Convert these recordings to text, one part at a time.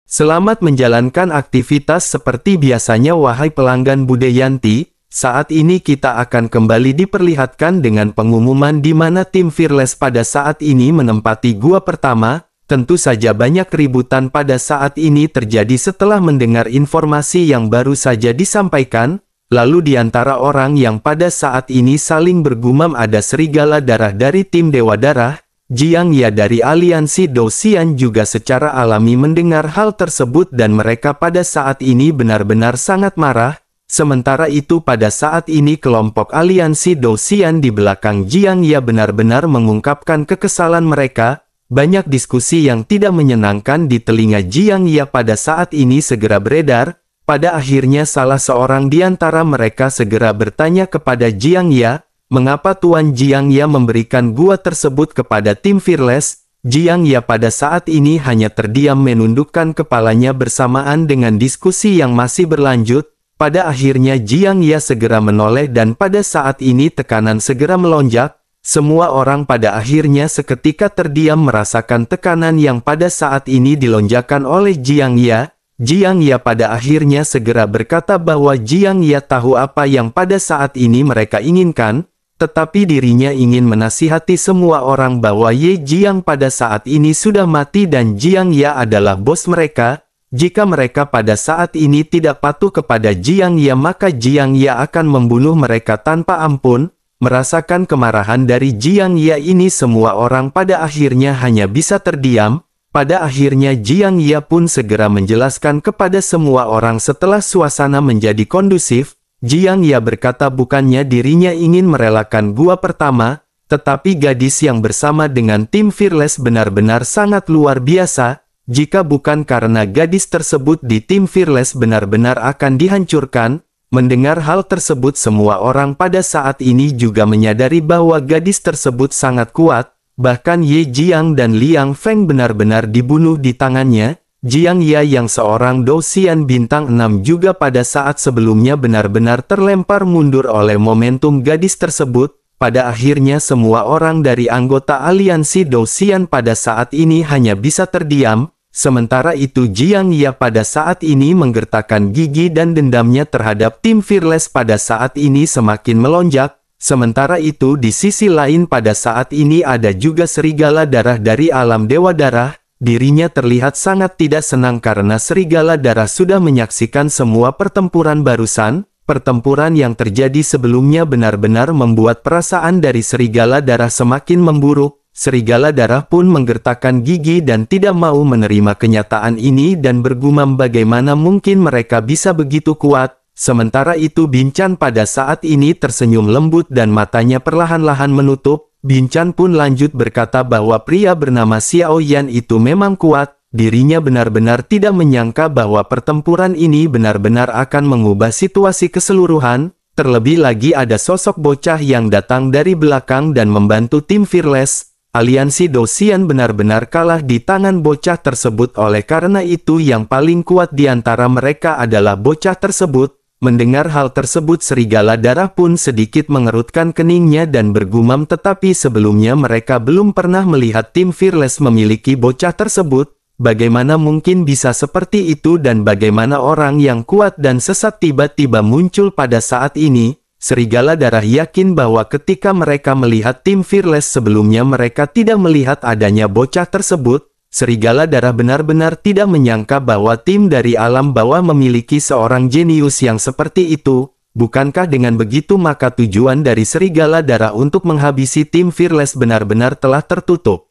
Selamat menjalankan aktivitas seperti biasanya wahai pelanggan Budayanti. Saat ini kita akan kembali diperlihatkan dengan pengumuman di mana tim Fearless pada saat ini menempati gua pertama. Tentu saja banyak keributan pada saat ini terjadi setelah mendengar informasi yang baru saja disampaikan. Lalu di antara orang yang pada saat ini saling bergumam ada serigala darah dari tim Dewa Darah. Jiang Ya dari aliansi Dou Xian juga secara alami mendengar hal tersebut dan mereka pada saat ini benar-benar sangat marah. Sementara itu pada saat ini kelompok aliansi Dou Xian di belakang Jiang Ya benar-benar mengungkapkan kekesalan mereka. Banyak diskusi yang tidak menyenangkan di telinga Jiang Ya pada saat ini segera beredar. Pada akhirnya salah seorang di antara mereka segera bertanya kepada Jiang Ya, mengapa Tuan Jiang Ya memberikan gua tersebut kepada tim Fearless? Jiang Ya pada saat ini hanya terdiam menundukkan kepalanya bersamaan dengan diskusi yang masih berlanjut. Pada akhirnya Jiang Ya segera menoleh dan pada saat ini tekanan segera melonjak. Semua orang pada akhirnya seketika terdiam merasakan tekanan yang pada saat ini dilonjakkan oleh Jiang Ya. Jiang Ya pada akhirnya segera berkata bahwa Jiang Ya tahu apa yang pada saat ini mereka inginkan. Tetapi dirinya ingin menasihati semua orang bahwa Ye Jiang pada saat ini sudah mati dan Jiang Ya adalah bos mereka. Jika mereka pada saat ini tidak patuh kepada Jiang Ya maka Jiang Ya akan membunuh mereka tanpa ampun. Merasakan kemarahan dari Jiang Ya ini semua orang pada akhirnya hanya bisa terdiam. Pada akhirnya Jiang Ya pun segera menjelaskan kepada semua orang setelah suasana menjadi kondusif. Jiang Ya berkata bukannya dirinya ingin merelakan gua pertama, tetapi gadis yang bersama dengan tim Fearless benar-benar sangat luar biasa. Jika bukan karena gadis tersebut di tim Fearless benar-benar akan dihancurkan. Mendengar hal tersebut semua orang pada saat ini juga menyadari bahwa gadis tersebut sangat kuat. Bahkan Ye Jiang dan Liang Feng benar-benar dibunuh di tangannya. Jiang Ya yang seorang Dou Xian bintang 6 juga pada saat sebelumnya benar-benar terlempar mundur oleh momentum gadis tersebut. Pada akhirnya semua orang dari anggota aliansi Dou Xian pada saat ini hanya bisa terdiam. Sementara itu Jiang Ya pada saat ini menggertakkan gigi dan dendamnya terhadap tim Fearless pada saat ini semakin melonjak. Sementara itu di sisi lain pada saat ini ada juga serigala darah dari alam Dewa Darah. Dirinya terlihat sangat tidak senang karena serigala darah sudah menyaksikan semua pertempuran barusan. Pertempuran yang terjadi sebelumnya benar-benar membuat perasaan dari serigala darah semakin memburuk. Serigala darah pun menggertakkan gigi dan tidak mau menerima kenyataan ini dan bergumam bagaimana mungkin mereka bisa begitu kuat. Sementara itu Binchan pada saat ini tersenyum lembut dan matanya perlahan-lahan menutup. Binchan pun lanjut berkata bahwa pria bernama Xiao Yan itu memang kuat. Dirinya benar-benar tidak menyangka bahwa pertempuran ini benar-benar akan mengubah situasi keseluruhan. Terlebih lagi ada sosok bocah yang datang dari belakang dan membantu tim Fearless. Aliansi Dou Xian benar-benar kalah di tangan bocah tersebut oleh karena itu yang paling kuat di antara mereka adalah bocah tersebut. Mendengar hal tersebut serigala darah pun sedikit mengerutkan keningnya dan bergumam tetapi sebelumnya mereka belum pernah melihat tim Fearless memiliki bocah tersebut. Bagaimana mungkin bisa seperti itu dan bagaimana orang yang kuat dan sesat tiba-tiba muncul pada saat ini? Serigala darah yakin bahwa ketika mereka melihat tim Fearless sebelumnya mereka tidak melihat adanya bocah tersebut. Serigala darah benar-benar tidak menyangka bahwa tim dari alam bawah memiliki seorang jenius yang seperti itu. Bukankah dengan begitu maka tujuan dari serigala darah untuk menghabisi tim Fearless benar-benar telah tertutup?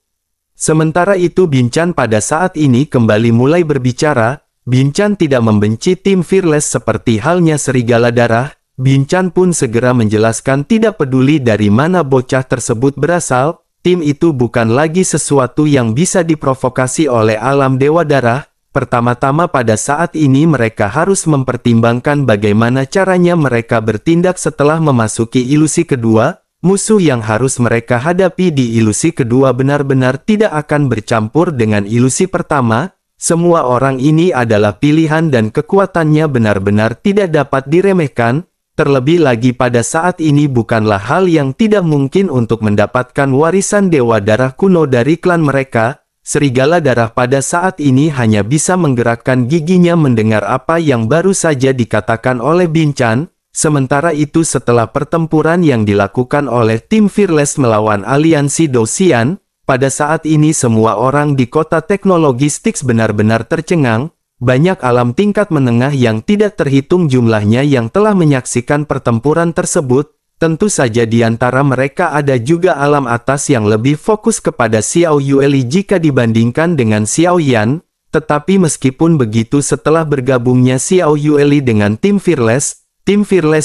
Sementara itu Binchan pada saat ini kembali mulai berbicara. Binchan tidak membenci tim Fearless seperti halnya serigala darah. Binchan pun segera menjelaskan tidak peduli dari mana bocah tersebut berasal. Tim itu bukan lagi sesuatu yang bisa diprovokasi oleh alam Dewa Darah. Pertama-tama pada saat ini mereka harus mempertimbangkan bagaimana caranya mereka bertindak setelah memasuki ilusi kedua. Musuh yang harus mereka hadapi di ilusi kedua benar-benar tidak akan bercampur dengan ilusi pertama. Semua orang ini adalah pilihan dan kekuatannya benar-benar tidak dapat diremehkan. Terlebih lagi pada saat ini bukanlah hal yang tidak mungkin untuk mendapatkan warisan Dewa Darah kuno dari klan mereka. serigala darah pada saat ini hanya bisa menggerakkan giginya mendengar apa yang baru saja dikatakan oleh Binchan. Sementara itu setelah pertempuran yang dilakukan oleh tim Fearless melawan aliansi Dosian, pada saat ini semua orang di kota teknologi Styx benar-benar tercengang. Banyak alam tingkat menengah yang tidak terhitung jumlahnya yang telah menyaksikan pertempuran tersebut. Tentu saja di antara mereka ada juga alam atas yang lebih fokus kepada Xiao Yueli jika dibandingkan dengan Xiao Yan. Tetapi meskipun begitu setelah bergabungnya Xiao Yueli dengan tim Fearless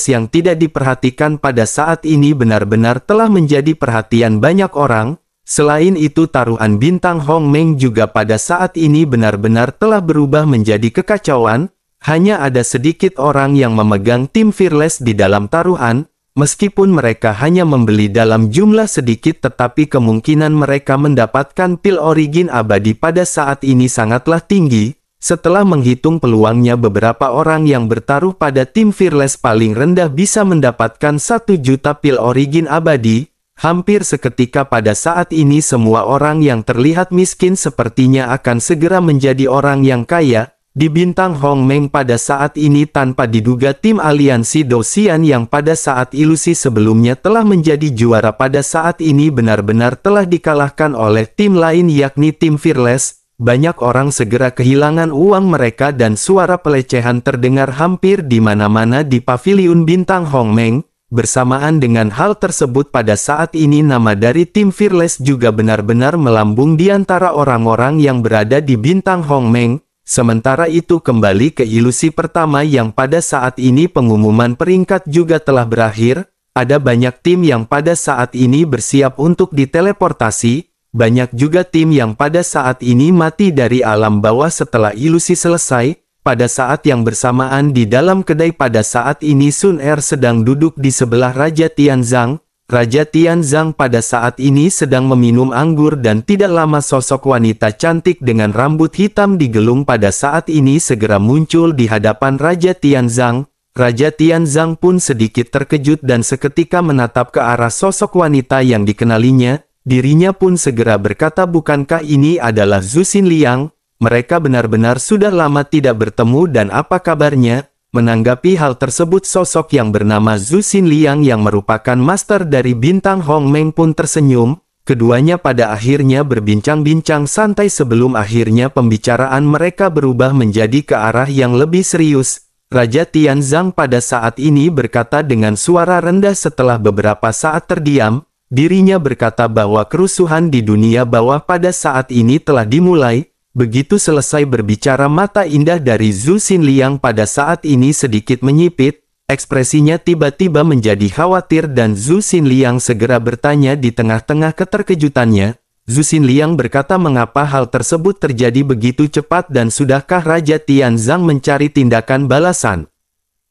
yang tidak diperhatikan pada saat ini benar-benar telah menjadi perhatian banyak orang. Selain itu taruhan bintang Hong Meng juga pada saat ini benar-benar telah berubah menjadi kekacauan. Hanya ada sedikit orang yang memegang tim Fearless di dalam taruhan. Meskipun mereka hanya membeli dalam jumlah sedikit tetapi kemungkinan mereka mendapatkan pil origin abadi pada saat ini sangatlah tinggi. Setelah menghitung peluangnya beberapa orang yang bertaruh pada tim Fearless paling rendah bisa mendapatkan 1 juta pil origin abadi. Hampir seketika pada saat ini semua orang yang terlihat miskin sepertinya akan segera menjadi orang yang kaya. Di bintang Hong Meng pada saat ini tanpa diduga tim aliansi Dosian yang pada saat ilusi sebelumnya telah menjadi juara pada saat ini benar-benar telah dikalahkan oleh tim lain yakni tim Fearless. Banyak orang segera kehilangan uang mereka dan suara pelecehan terdengar hampir di mana-mana di paviliun bintang Hong Meng. Bersamaan dengan hal tersebut pada saat ini nama dari tim Fearless juga benar-benar melambung di antara orang-orang yang berada di bintang Hong Meng. Sementara itu kembali ke ilusi pertama yang pada saat ini pengumuman peringkat juga telah berakhir. Ada banyak tim yang pada saat ini bersiap untuk diteleportasi. Banyak juga tim yang pada saat ini mati dari alam bawah setelah ilusi selesai. Pada saat yang bersamaan di dalam kedai pada saat ini Sun Er sedang duduk di sebelah Raja Tianzang. Raja Tianzang pada saat ini sedang meminum anggur dan tidak lama sosok wanita cantik dengan rambut hitam digelung pada saat ini segera muncul di hadapan Raja Tianzang. Raja Tianzang pun sedikit terkejut dan seketika menatap ke arah sosok wanita yang dikenalinya. Dirinya pun segera berkata, bukankah ini adalah Zhu Xinliang? Mereka benar-benar sudah lama tidak bertemu dan apa kabarnya? Menanggapi hal tersebut sosok yang bernama Zhu Xinliang yang merupakan master dari bintang Hong Meng pun tersenyum. Keduanya pada akhirnya berbincang-bincang santai sebelum akhirnya pembicaraan mereka berubah menjadi ke arah yang lebih serius. Raja Tianzang pada saat ini berkata dengan suara rendah setelah beberapa saat terdiam. Dirinya berkata bahwa kerusuhan di dunia bawah pada saat ini telah dimulai. Begitu selesai berbicara mata indah dari Zhu Xinliang pada saat ini sedikit menyipit. Ekspresinya tiba-tiba menjadi khawatir dan Zhu Xinliang segera bertanya di tengah-tengah keterkejutannya. Zhu Xinliang berkata mengapa hal tersebut terjadi begitu cepat dan sudahkah Raja Tianzang mencari tindakan balasan?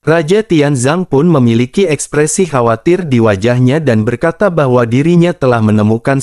Raja Tianzang pun memiliki ekspresi khawatir di wajahnya dan berkata bahwa dirinya telah menemukan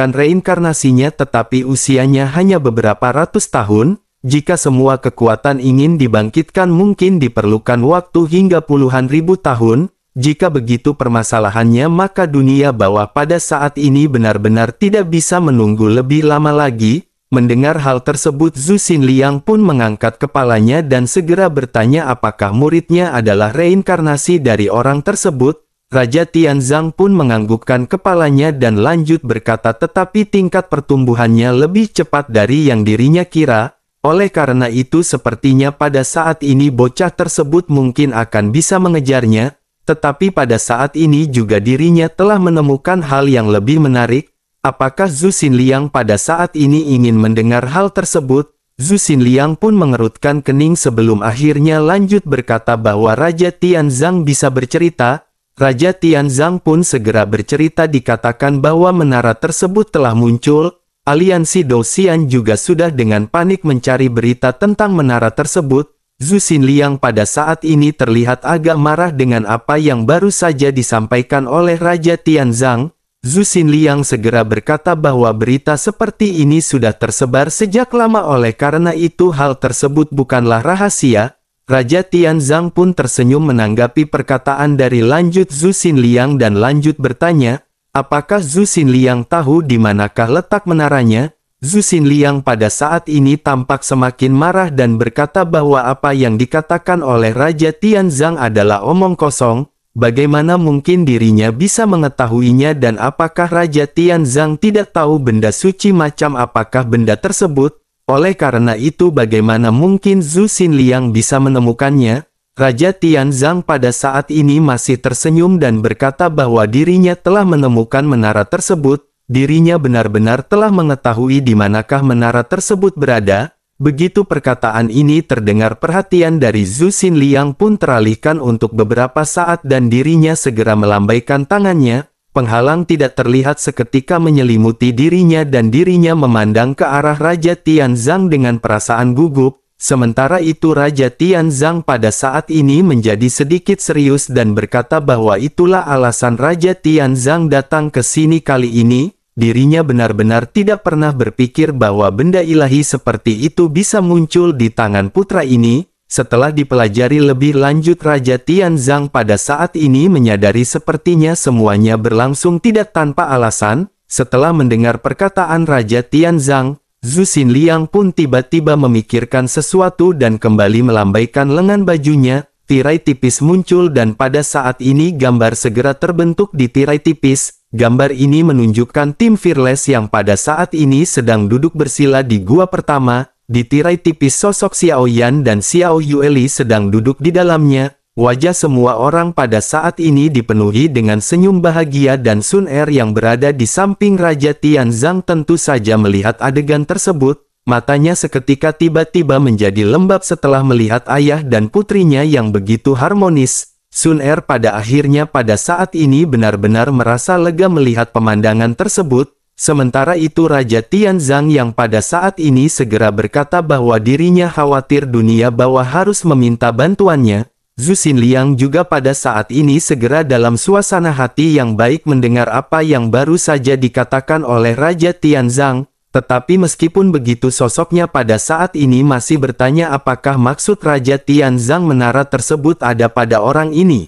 reinkarnasinya tetapi usianya hanya beberapa ratus tahun. Jika semua kekuatan ingin dibangkitkan mungkin diperlukan waktu hingga puluhan ribu tahun. Jika begitu permasalahannya maka dunia bawah pada saat ini benar-benar tidak bisa menunggu lebih lama lagi. Mendengar hal tersebut Zhu Xinliang pun mengangkat kepalanya dan segera bertanya apakah muridnya adalah reinkarnasi dari orang tersebut. Raja Tianzang pun menganggukkan kepalanya dan lanjut berkata tetapi tingkat pertumbuhannya lebih cepat dari yang dirinya kira. Oleh karena itu sepertinya pada saat ini bocah tersebut mungkin akan bisa mengejarnya. Tetapi pada saat ini juga dirinya telah menemukan hal yang lebih menarik. Apakah Zhu Xinliang pada saat ini ingin mendengar hal tersebut? Zhu Xinliang pun mengerutkan kening sebelum akhirnya lanjut berkata bahwa Raja Tianzang bisa bercerita. Raja Tianzang pun segera bercerita dikatakan bahwa menara tersebut telah muncul. Aliansi Dosian juga sudah dengan panik mencari berita tentang menara tersebut. Zhu Xinliang pada saat ini terlihat agak marah dengan apa yang baru saja disampaikan oleh Raja Tianzang. Zhu Xinliang segera berkata bahwa berita seperti ini sudah tersebar sejak lama oleh karena itu hal tersebut bukanlah rahasia. Raja Tianzang pun tersenyum menanggapi perkataan dari lanjut Zhu Xinliang dan lanjut bertanya, Apakah Zhu Xinliang tahu di manakah letak menaranya? Zhu Xinliang pada saat ini tampak semakin marah dan berkata bahwa apa yang dikatakan oleh Raja Tianzang adalah omong kosong. Bagaimana mungkin dirinya bisa mengetahuinya, dan apakah Raja Tianzang tidak tahu benda suci macam apakah benda tersebut? Oleh karena itu bagaimana mungkin Zhu Xinliang bisa menemukannya? Raja Tianzang pada saat ini masih tersenyum dan berkata bahwa dirinya telah menemukan menara tersebut. Dirinya benar-benar telah mengetahui di manakah menara tersebut berada. Begitu perkataan ini terdengar, perhatian dari Zhu Xinliang pun teralihkan untuk beberapa saat dan dirinya segera melambaikan tangannya. Penghalang tidak terlihat seketika menyelimuti dirinya dan dirinya memandang ke arah Raja Tianzang dengan perasaan gugup. Sementara itu Raja Tianzang pada saat ini menjadi sedikit serius dan berkata bahwa itulah alasan Raja Tianzang datang ke sini kali ini. Dirinya benar-benar tidak pernah berpikir bahwa benda ilahi seperti itu bisa muncul di tangan putra ini. Setelah dipelajari lebih lanjut, Raja Tianzang pada saat ini menyadari sepertinya semuanya berlangsung tidak tanpa alasan. Setelah mendengar perkataan Raja Tianzang, Zhu Xinliang pun tiba-tiba memikirkan sesuatu dan kembali melambaikan lengan bajunya. Tirai tipis muncul dan pada saat ini gambar segera terbentuk di tirai tipis. Gambar ini menunjukkan tim Fearless yang pada saat ini sedang duduk bersila di gua pertama. Di tirai tipis sosok Xiao Yan dan Xiao Yueli sedang duduk di dalamnya. Wajah semua orang pada saat ini dipenuhi dengan senyum bahagia dan Sun Er yang berada di samping Raja Tianzang tentu saja melihat adegan tersebut. Matanya seketika tiba-tiba menjadi lembab setelah melihat ayah dan putrinya yang begitu harmonis. Sun Er pada akhirnya pada saat ini benar-benar merasa lega melihat pemandangan tersebut. Sementara itu Raja Tianzang yang pada saat ini segera berkata bahwa dirinya khawatir dunia bawah harus meminta bantuannya. Zhu Xinliang juga pada saat ini segera dalam suasana hati yang baik mendengar apa yang baru saja dikatakan oleh Raja Tianzang. Tetapi meskipun begitu sosoknya pada saat ini masih bertanya apakah maksud Raja Tianzang menara tersebut ada pada orang ini.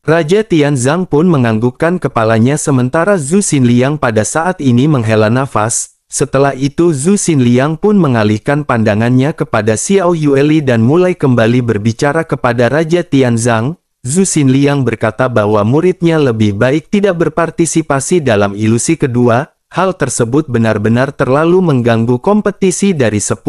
Raja Tianzang pun menganggukkan kepalanya sementara Zhu Xinliang pada saat ini menghela nafas. Setelah itu Zhu Xinliang pun mengalihkan pandangannya kepada Xiao Yueli dan mulai kembali berbicara kepada Raja Tianzang. Zhu Xinliang berkata bahwa muridnya lebih baik tidak berpartisipasi dalam ilusi kedua. Hal tersebut benar-benar terlalu mengganggu kompetisi dari 10.000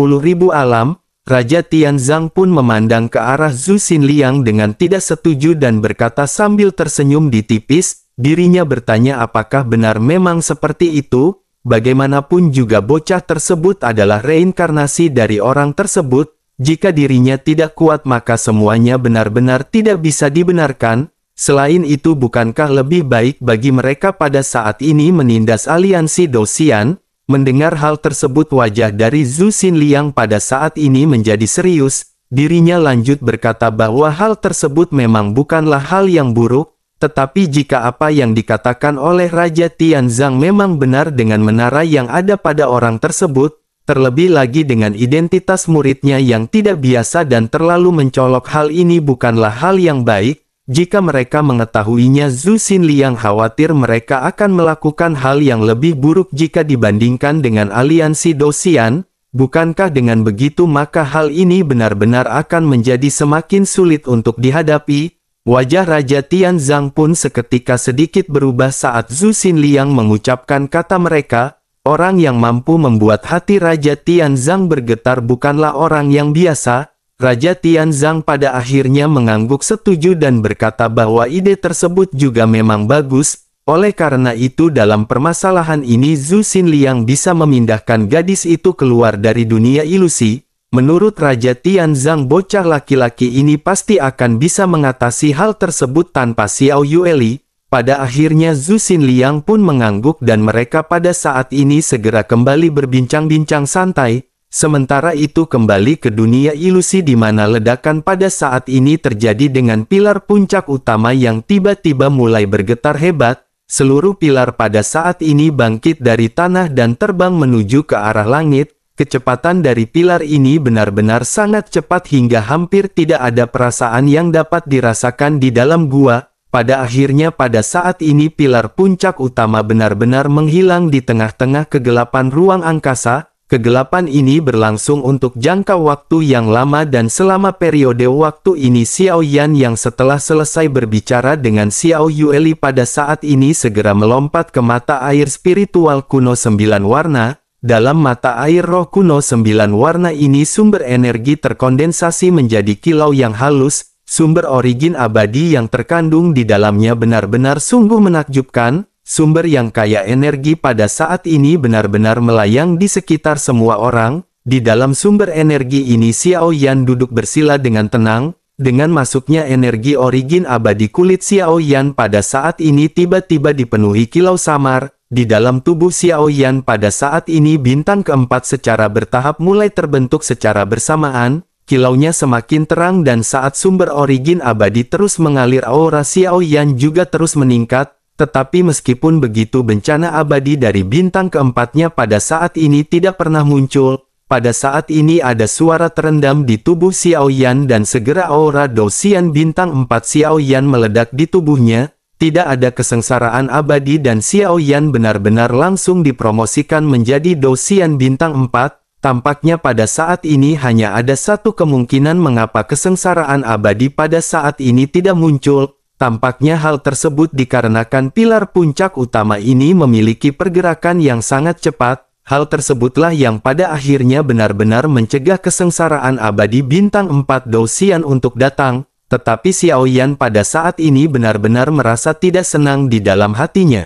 alam. Raja Tianzang pun memandang ke arah Zhu Xinliang dengan tidak setuju dan berkata sambil tersenyum di tipis. Dirinya bertanya apakah benar memang seperti itu. Bagaimanapun juga bocah tersebut adalah reinkarnasi dari orang tersebut. Jika dirinya tidak kuat maka semuanya benar-benar tidak bisa dibenarkan. Selain itu bukankah lebih baik bagi mereka pada saat ini menindas aliansi Dosian? Mendengar hal tersebut wajah dari Zhu Xinliang pada saat ini menjadi serius. Dirinya lanjut berkata bahwa hal tersebut memang bukanlah hal yang buruk. Tetapi jika apa yang dikatakan oleh Raja Tianzang memang benar dengan menara yang ada pada orang tersebut, terlebih lagi dengan identitas muridnya yang tidak biasa dan terlalu mencolok, hal ini bukanlah hal yang baik. Jika mereka mengetahuinya, Zhu Xinliang khawatir mereka akan melakukan hal yang lebih buruk jika dibandingkan dengan aliansi Dosian. Bukankah dengan begitu maka hal ini benar-benar akan menjadi semakin sulit untuk dihadapi? Wajah Raja Tianzang pun seketika sedikit berubah saat Zhu Xinliang mengucapkan kata mereka. Orang yang mampu membuat hati Raja Tianzang bergetar bukanlah orang yang biasa. Raja Tianzang pada akhirnya mengangguk setuju dan berkata bahwa ide tersebut juga memang bagus. Oleh karena itu dalam permasalahan ini Zhu Xinliang bisa memindahkan gadis itu keluar dari dunia ilusi. Menurut Raja Tianzang bocah laki-laki ini pasti akan bisa mengatasi hal tersebut tanpa Xiao Yueli. Pada akhirnya Zhu Xinliang pun mengangguk dan mereka pada saat ini segera kembali berbincang-bincang santai. Sementara itu kembali ke dunia ilusi di mana ledakan pada saat ini terjadi dengan pilar puncak utama yang tiba-tiba mulai bergetar hebat. Seluruh pilar pada saat ini bangkit dari tanah dan terbang menuju ke arah langit. Kecepatan dari pilar ini benar-benar sangat cepat hingga hampir tidak ada perasaan yang dapat dirasakan di dalam gua. pada akhirnya pada saat ini pilar puncak utama benar-benar menghilang di tengah-tengah kegelapan ruang angkasa. Kegelapan ini berlangsung untuk jangka waktu yang lama dan selama periode waktu ini Xiao Yan yang setelah selesai berbicara dengan Xiao Yueli pada saat ini segera melompat ke mata air spiritual kuno 9 warna. Dalam mata air roh kuno 9 warna ini sumber energi terkondensasi menjadi kilau yang halus. Sumber origin abadi yang terkandung di dalamnya benar-benar sungguh menakjubkan. Sumber yang kaya energi pada saat ini benar-benar melayang di sekitar semua orang. Di dalam sumber energi ini Xiao Yan duduk bersila dengan tenang. Dengan masuknya energi origin abadi kulit Xiao Yan pada saat ini tiba-tiba dipenuhi kilau samar. Di dalam tubuh Xiao Yan pada saat ini bintang keempat secara bertahap mulai terbentuk secara bersamaan. Kilaunya semakin terang dan saat sumber origin abadi terus mengalir aura Xiao Yan juga terus meningkat. Tetapi meskipun begitu bencana abadi dari bintang keempatnya pada saat ini tidak pernah muncul. Pada saat ini ada suara terendam di tubuh Xiao Yan dan segera aura Dosian bintang 4 Xiao Yan meledak di tubuhnya. Tidak ada kesengsaraan abadi dan Xiao Yan benar-benar langsung dipromosikan menjadi Dosian bintang 4. Tampaknya pada saat ini hanya ada satu kemungkinan mengapa kesengsaraan abadi pada saat ini tidak muncul. Tampaknya hal tersebut dikarenakan pilar puncak utama ini memiliki pergerakan yang sangat cepat. Hal tersebutlah yang pada akhirnya benar-benar mencegah kesengsaraan abadi bintang 4 Dosian untuk datang. Tetapi Xiao Yan pada saat ini benar-benar merasa tidak senang di dalam hatinya.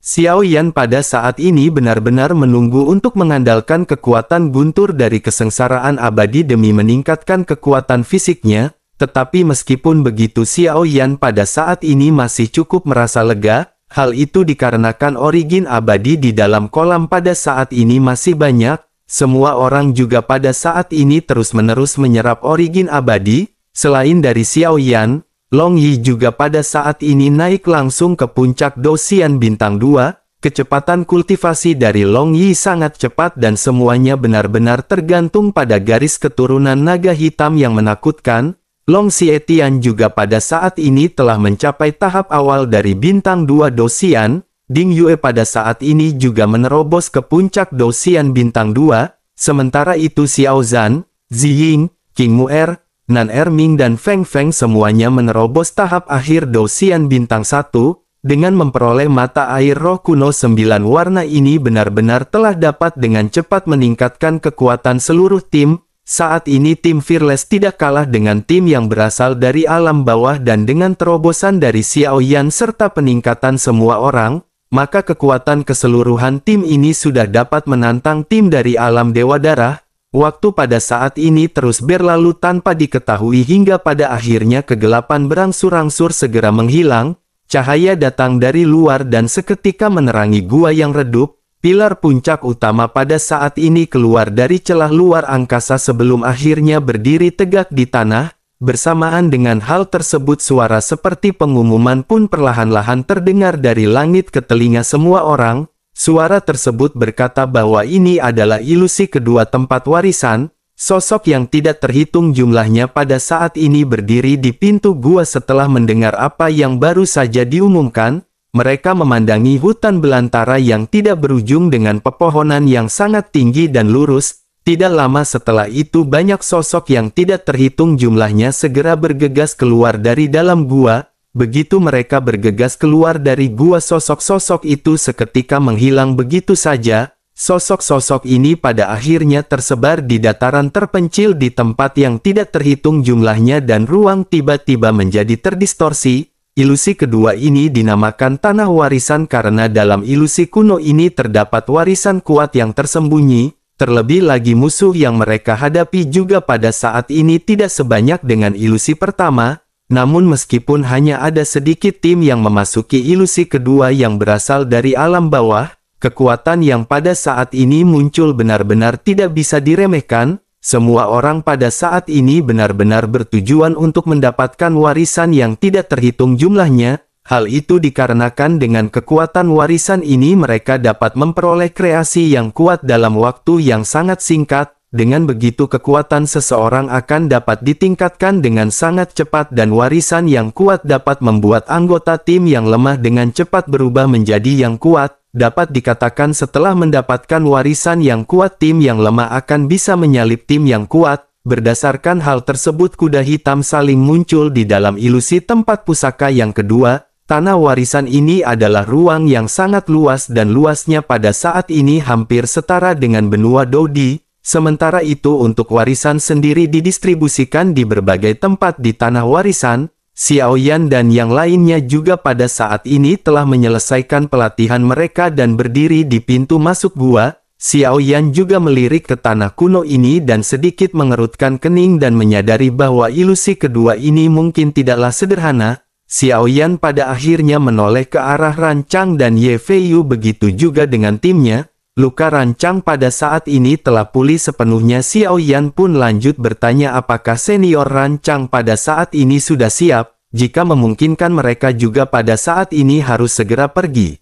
Xiao Yan pada saat ini benar-benar menunggu untuk mengandalkan kekuatan guntur dari kesengsaraan abadi demi meningkatkan kekuatan fisiknya. Tetapi meskipun begitu Xiao Yan pada saat ini masih cukup merasa lega. Hal itu dikarenakan origin abadi di dalam kolam pada saat ini masih banyak. Semua orang juga pada saat ini terus-menerus menyerap origin abadi. Selain dari Xiao Yan, Long Yi juga pada saat ini naik langsung ke puncak Dosian bintang 2. Kecepatan kultivasi dari Long Yi sangat cepat dan semuanya benar-benar tergantung pada garis keturunan naga hitam yang menakutkan. Long Xietian juga pada saat ini telah mencapai tahap awal dari bintang 2 Dosian. Ding Yue pada saat ini juga menerobos ke puncak Dosian bintang 2. Sementara itu Xiao Zhan, Ziying, King Muer, Nan Erming dan Feng Feng semuanya menerobos tahap akhir Dosian bintang 1. Dengan memperoleh mata air roh kuno 9 warna ini benar-benar telah dapat dengan cepat meningkatkan kekuatan seluruh tim. Saat ini tim Fearless tidak kalah dengan tim yang berasal dari alam bawah dan dengan terobosan dari Xiao Yan serta peningkatan semua orang, maka kekuatan keseluruhan tim ini sudah dapat menantang tim dari alam Dewa Darah. Waktu pada saat ini terus berlalu tanpa diketahui hingga pada akhirnya kegelapan berangsur-angsur segera menghilang, cahaya datang dari luar dan seketika menerangi gua yang redup. Pilar puncak utama pada saat ini keluar dari celah luar angkasa sebelum akhirnya berdiri tegak di tanah. Bersamaan dengan hal tersebut suara seperti pengumuman pun perlahan-lahan terdengar dari langit ke telinga semua orang. Suara tersebut berkata bahwa ini adalah ilusi kedua tempat warisan. Sosok yang tidak terhitung jumlahnya pada saat ini berdiri di pintu gua setelah mendengar apa yang baru saja diumumkan. Mereka memandangi hutan belantara yang tidak berujung dengan pepohonan yang sangat tinggi dan lurus. Tidak lama setelah itu banyak sosok yang tidak terhitung jumlahnya segera bergegas keluar dari dalam gua. Begitu mereka bergegas keluar dari gua sosok-sosok itu seketika menghilang begitu saja. Sosok-sosok ini pada akhirnya tersebar di dataran terpencil di tempat yang tidak terhitung jumlahnya dan ruang tiba-tiba menjadi terdistorsi. Ilusi kedua ini dinamakan tanah warisan karena dalam ilusi kuno ini terdapat warisan kuat yang tersembunyi. Terlebih lagi musuh yang mereka hadapi juga pada saat ini tidak sebanyak dengan ilusi pertama. Namun meskipun hanya ada sedikit tim yang memasuki ilusi kedua yang berasal dari alam bawah, kekuatan yang pada saat ini muncul benar-benar tidak bisa diremehkan. Semua orang pada saat ini benar-benar bertujuan untuk mendapatkan warisan yang tidak terhitung jumlahnya. Hal itu dikarenakan dengan kekuatan warisan ini mereka dapat memperoleh kreasi yang kuat dalam waktu yang sangat singkat. Dengan begitu kekuatan seseorang akan dapat ditingkatkan dengan sangat cepat dan warisan yang kuat dapat membuat anggota tim yang lemah dengan cepat berubah menjadi yang kuat. Dapat dikatakan setelah mendapatkan warisan yang kuat tim yang lemah akan bisa menyalip tim yang kuat. Berdasarkan hal tersebut kuda hitam saling muncul di dalam ilusi tempat pusaka yang kedua. Tanah warisan ini adalah ruang yang sangat luas dan luasnya pada saat ini hampir setara dengan benua Dodi. Sementara itu untuk warisan sendiri didistribusikan di berbagai tempat di tanah warisan. Xiao Yan dan yang lainnya juga pada saat ini telah menyelesaikan pelatihan mereka dan berdiri di pintu masuk gua. Xiao Yan juga melirik ke tanah kuno ini dan sedikit mengerutkan kening dan menyadari bahwa ilusi kedua ini mungkin tidaklah sederhana. Xiao Yan pada akhirnya menoleh ke arah Rancang dan Ye Feiyu, begitu juga dengan timnya. Luka Rancang pada saat ini telah pulih sepenuhnya. Xiao Yan pun lanjut bertanya apakah senior Rancang pada saat ini sudah siap, jika memungkinkan mereka juga pada saat ini harus segera pergi.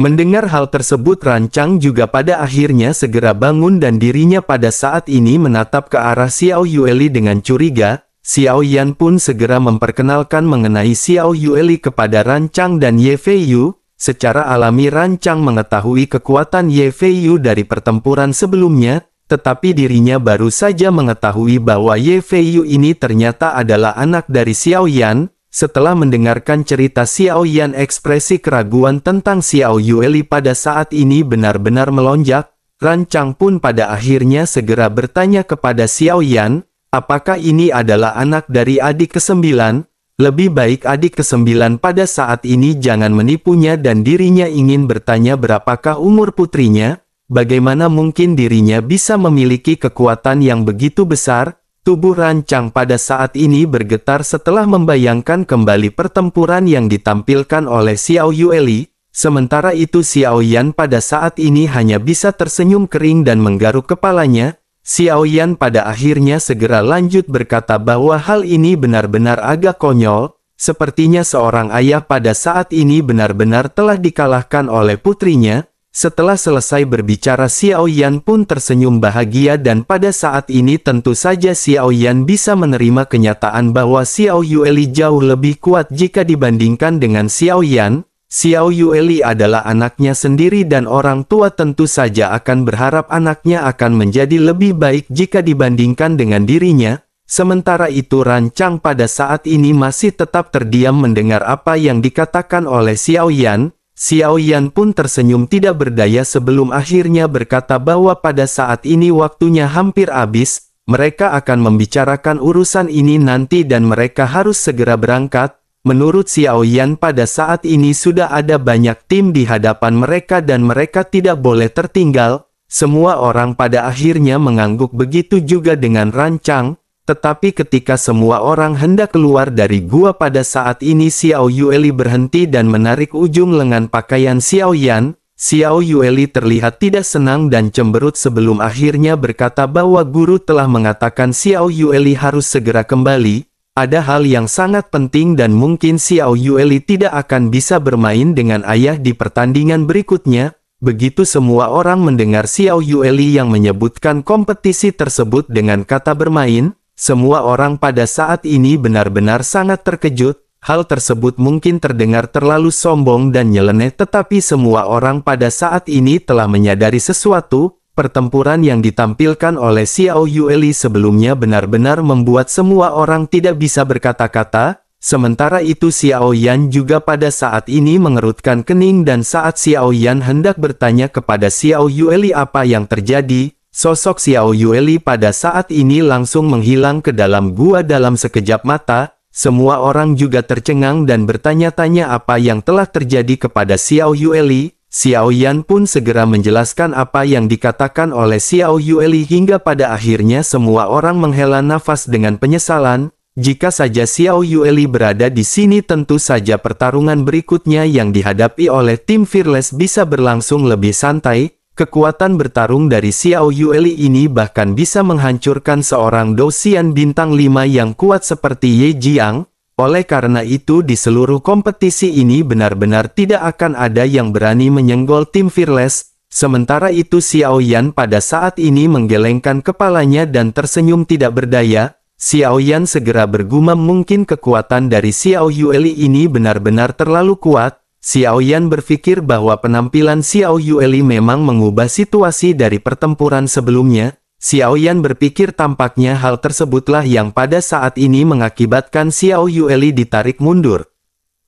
Mendengar hal tersebut Rancang juga pada akhirnya segera bangun dan dirinya pada saat ini menatap ke arah Xiao Yueli dengan curiga. Xiao Yan pun segera memperkenalkan mengenai Xiao Yueli kepada Rancang dan Ye Feiyu. Secara alami Rancang mengetahui kekuatan Ye Feiyu dari pertempuran sebelumnya, tetapi dirinya baru saja mengetahui bahwa Ye Feiyu ini ternyata adalah anak dari Xiao Yan. Setelah mendengarkan cerita Xiao Yan, ekspresi keraguan tentang Xiao Yueli pada saat ini benar-benar melonjak. Rancang pun pada akhirnya segera bertanya kepada Xiao Yan, apakah ini adalah anak dari adik ke-9? Lebih baik adik ke-9 pada saat ini jangan menipunya dan dirinya ingin bertanya berapakah umur putrinya. Bagaimana mungkin dirinya bisa memiliki kekuatan yang begitu besar? Tubuh Rancang pada saat ini bergetar setelah membayangkan kembali pertempuran yang ditampilkan oleh Xiao Yueli. Sementara itu Xiao Yan pada saat ini hanya bisa tersenyum kering dan menggaruk kepalanya. Xiao Yan pada akhirnya segera lanjut berkata bahwa hal ini benar-benar agak konyol. Sepertinya seorang ayah pada saat ini benar-benar telah dikalahkan oleh putrinya. Setelah selesai berbicara Xiao Yan pun tersenyum bahagia dan pada saat ini tentu saja Xiao Yan bisa menerima kenyataan bahwa Xiao Yueli jauh lebih kuat jika dibandingkan dengan Xiao Yan. Xiao Yueli adalah anaknya sendiri dan orang tua tentu saja akan berharap anaknya akan menjadi lebih baik jika dibandingkan dengan dirinya. Sementara itu Rancang pada saat ini masih tetap terdiam mendengar apa yang dikatakan oleh Xiao Yan. Xiao Yan pun tersenyum tidak berdaya sebelum akhirnya berkata bahwa pada saat ini waktunya hampir habis. Mereka akan membicarakan urusan ini nanti dan mereka harus segera berangkat. Menurut Xiao Yan pada saat ini sudah ada banyak tim di hadapan mereka dan mereka tidak boleh tertinggal. Semua orang pada akhirnya mengangguk, begitu juga dengan Rancang. Tetapi ketika semua orang hendak keluar dari gua pada saat ini Xiao Yueli berhenti dan menarik ujung lengan pakaian Xiao Yan. Xiao Yueli terlihat tidak senang dan cemberut sebelum akhirnya berkata bahwa guru telah mengatakan Xiao Yueli harus segera kembali. Ada hal yang sangat penting dan mungkin Xiao Yueli tidak akan bisa bermain dengan ayah di pertandingan berikutnya. Begitu semua orang mendengar Xiao Yueli yang menyebutkan kompetisi tersebut dengan kata bermain, semua orang pada saat ini benar-benar sangat terkejut. Hal tersebut mungkin terdengar terlalu sombong dan nyeleneh, tetapi semua orang pada saat ini telah menyadari sesuatu. Pertempuran yang ditampilkan oleh Xiao Yueli sebelumnya benar-benar membuat semua orang tidak bisa berkata-kata. Sementara itu Xiao Yan juga pada saat ini mengerutkan kening dan saat Xiao Yan hendak bertanya kepada Xiao Yueli apa yang terjadi, sosok Xiao Yueli pada saat ini langsung menghilang ke dalam gua dalam sekejap mata. Semua orang juga tercengang dan bertanya-tanya apa yang telah terjadi kepada Xiao Yueli. Xiao Yan pun segera menjelaskan apa yang dikatakan oleh Xiao Yueli hingga pada akhirnya semua orang menghela nafas dengan penyesalan. Jika saja Xiao Yueli berada di sini tentu saja pertarungan berikutnya yang dihadapi oleh tim Fearless bisa berlangsung lebih santai. Kekuatan bertarung dari Xiao Yueli ini bahkan bisa menghancurkan seorang Dosian bintang 5 yang kuat seperti Ye Jiang. Oleh karena itu di seluruh kompetisi ini benar-benar tidak akan ada yang berani menyenggol tim Fearless. Sementara itu Xiao Yan pada saat ini menggelengkan kepalanya dan tersenyum tidak berdaya. Xiao Yan segera bergumam, mungkin kekuatan dari Xiao Yueli ini benar-benar terlalu kuat. Xiao Yan berpikir bahwa penampilan Xiao Yueli memang mengubah situasi dari pertempuran sebelumnya. Xiao Yan berpikir tampaknya hal tersebutlah yang pada saat ini mengakibatkan Xiao Yueli ditarik mundur.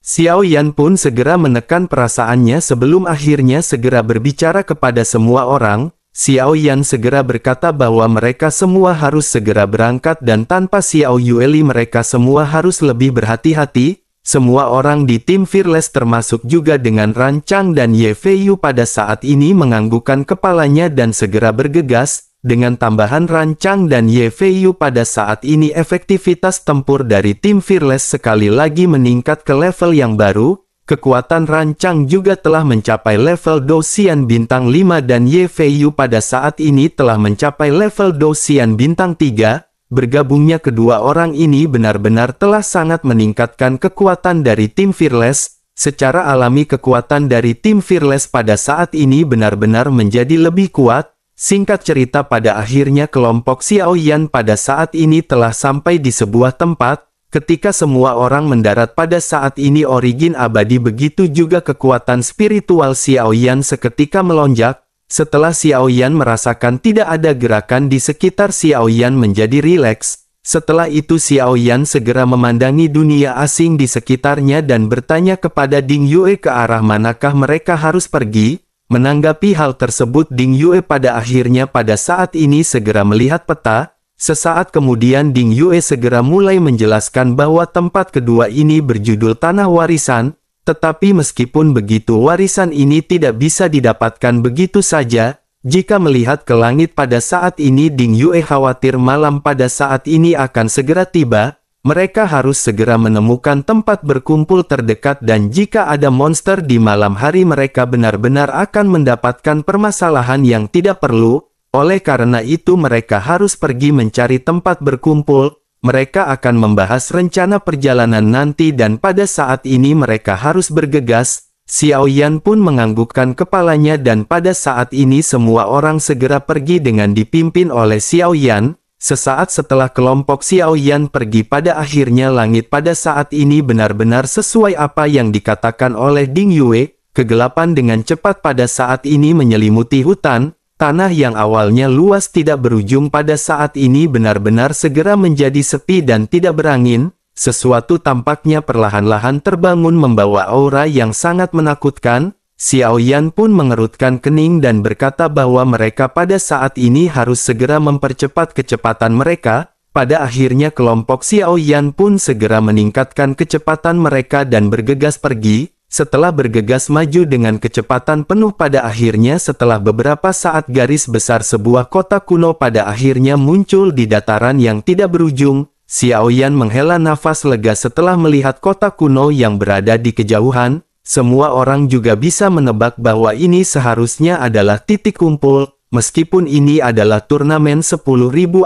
Xiao Yan pun segera menekan perasaannya sebelum akhirnya segera berbicara kepada semua orang. Xiao Yan segera berkata bahwa mereka semua harus segera berangkat dan tanpa Xiao Yueli mereka semua harus lebih berhati-hati. Semua orang di tim Fearless termasuk juga dengan Ran Chang dan Ye Feiyu pada saat ini menganggukkan kepalanya dan segera bergegas. Dengan tambahan Ran Chang dan Ye Feiyu pada saat ini efektivitas tempur dari tim Fearless sekali lagi meningkat ke level yang baru. Kekuatan Ran Chang juga telah mencapai level Dosian Bintang 5 dan Ye Feiyu pada saat ini telah mencapai level Dosian Bintang 3. Bergabungnya kedua orang ini benar-benar telah sangat meningkatkan kekuatan dari tim Fearless. Secara alami kekuatan dari tim Fearless pada saat ini benar-benar menjadi lebih kuat. Singkat cerita, pada akhirnya kelompok Xiao Yan pada saat ini telah sampai di sebuah tempat. Ketika semua orang mendarat pada saat ini origin abadi, begitu juga kekuatan spiritual Xiao Yan seketika melonjak. Setelah Xiao Yan merasakan tidak ada gerakan di sekitar Xiao Yan menjadi rileks. Setelah itu Xiao Yan segera memandangi dunia asing di sekitarnya dan bertanya kepada Ding Yue ke arah manakah mereka harus pergi. Menanggapi hal tersebut, Ding Yue pada akhirnya pada saat ini segera melihat peta. Sesaat kemudian Ding Yue segera mulai menjelaskan bahwa tempat kedua ini berjudul Tanah Warisan. Tetapi meskipun begitu, warisan ini tidak bisa didapatkan begitu saja. Jika melihat ke langit pada saat ini, Ding Yue khawatir malam pada saat ini akan segera tiba. Mereka harus segera menemukan tempat berkumpul terdekat dan jika ada monster di malam hari mereka benar-benar akan mendapatkan permasalahan yang tidak perlu. Oleh karena itu mereka harus pergi mencari tempat berkumpul. Mereka akan membahas rencana perjalanan nanti dan pada saat ini mereka harus bergegas. Xiao Yan pun menganggukkan kepalanya dan pada saat ini semua orang segera pergi dengan dipimpin oleh Xiao Yan. Sesaat setelah kelompok Xiao Yan pergi, pada akhirnya langit pada saat ini benar-benar sesuai apa yang dikatakan oleh Ding Yue. Kegelapan dengan cepat pada saat ini menyelimuti hutan. Tanah yang awalnya luas tidak berujung pada saat ini benar-benar segera menjadi sepi dan tidak berangin. Sesuatu tampaknya perlahan-lahan terbangun membawa aura yang sangat menakutkan. Xiao Yan pun mengerutkan kening dan berkata bahwa mereka pada saat ini harus segera mempercepat kecepatan mereka. Pada akhirnya kelompok Xiao Yan pun segera meningkatkan kecepatan mereka dan bergegas pergi. Setelah bergegas maju dengan kecepatan penuh, pada akhirnya setelah beberapa saat garis besar sebuah kota kuno pada akhirnya muncul di dataran yang tidak berujung. Xiao Yan menghela nafas lega setelah melihat kota kuno yang berada di kejauhan. Semua orang juga bisa menebak bahwa ini seharusnya adalah titik kumpul. Meskipun ini adalah turnamen 10.000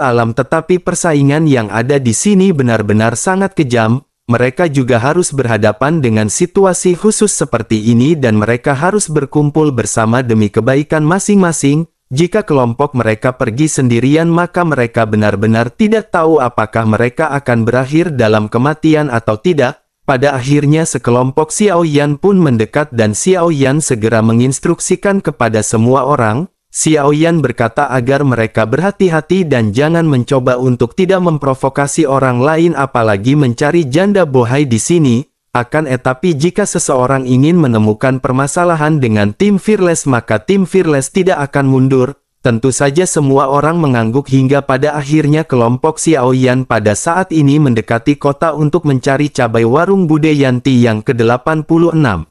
alam, tetapi persaingan yang ada di sini benar-benar sangat kejam. Mereka juga harus berhadapan dengan situasi khusus seperti ini dan mereka harus berkumpul bersama demi kebaikan masing-masing. Jika kelompok mereka pergi sendirian maka mereka benar-benar tidak tahu apakah mereka akan berakhir dalam kematian atau tidak. Pada akhirnya sekelompok Xiao Yan pun mendekat dan Xiao Yan segera menginstruksikan kepada semua orang. Xiao Yan berkata agar mereka berhati-hati dan jangan mencoba untuk tidak memprovokasi orang lain apalagi mencari janda bohai di sini. Tetapi jika seseorang ingin menemukan permasalahan dengan tim Fearless maka tim Fearless tidak akan mundur. Tentu saja semua orang mengangguk hingga pada akhirnya kelompok Xiao Yan pada saat ini mendekati kota untuk mencari cabai warung Bude Yanti yang ke-86.